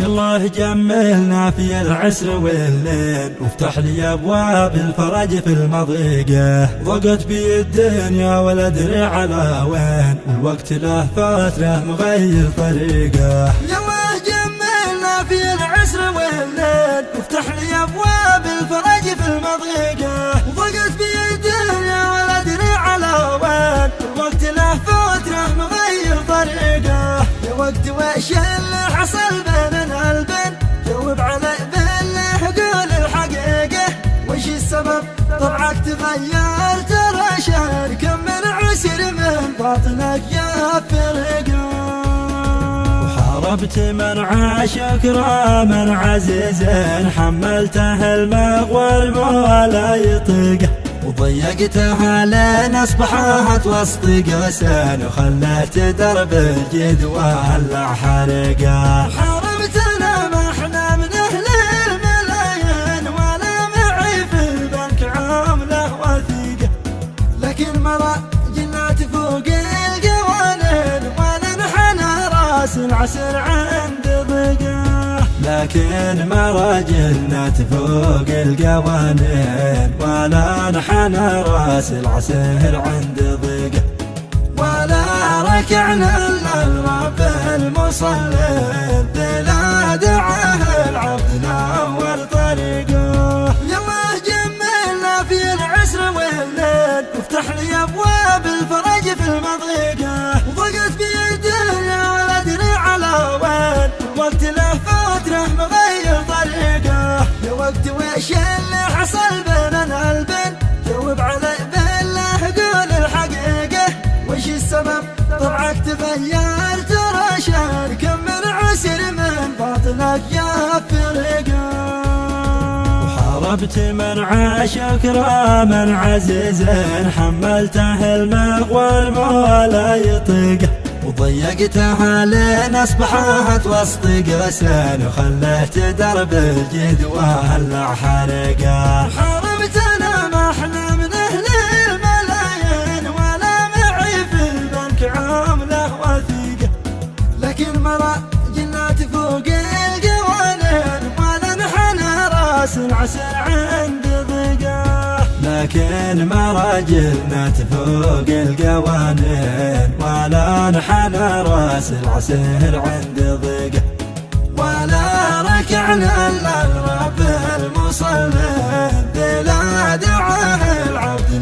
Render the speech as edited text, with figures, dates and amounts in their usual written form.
الله جملنا في العسر والليل، وافتح لي ابواب الفرج في المضيقه. ضقت بي الدنيا ولا ادري على وين، والوقت له فتره مغير طريقه. الله جملنا في العسر والليل، وافتح لي ابواب الفرج في المضيقه. ضقت بي الدنيا ولا ادري على وين، والوقت له فتره مغير طريقه. يا وقت وش اللي حصل بيننا البين؟ جاوب علي بالله قول الحقيقة. وش السبب طبعك تغير؟ ترى شهر كم من عسر من باطنك يا فرقة. وحاربت من عاش كراما عزيزين، حملته المغوى ولا يطيقه. وضيقتها لين اصبحت وسط قوسين، وخليت درب الجد ولع حرقه. حاربتنا ما احنا من اهل الملايين، ولا معي في البنك عمله وثيقه. لكن مرة جنات فوق القوانين، ولا انحنى راس العسر عند ضيقه. لكن ما رجلنا فوق القوانين، ولا انحنى راس العسير عند ضيقه. ولا ركعنا للرب المصلين، بلا دعاه العبد نور طريقه. يالله جملنا في العسر والليل، وافتح لي ابواب الفرج في المضيقه. وضقت بي الدنيا ولا ادري على وين، الوقت له فتره مغير طريقه. يا وقت وش اللي حصل بيننا البين؟ جاوب علي بالله قول الحقيقه. وش السبب طبعك تغير؟ ترى شهر كم من عسر من باطنك يا فرقه. وحاربت من عاش كراما عزيزين، حملته المغوى ولا يطيقه. وضيقتها لين اصبحت وسط قوسين، وخليت درب الجد ولع حرقه. حاربتنا ما احنا من اهل الملايين، ولا معي في البنك عمله وثيقه. لكن مرة جنات فوق القوانين، ولا انحنى راس العسر عند ضيقه. لكن ما رجلنا فوق القوانين، ولا انحنى راس العسير عند ضيقه. ولا ركعنا للرب المصلين، بلا دعاه العبد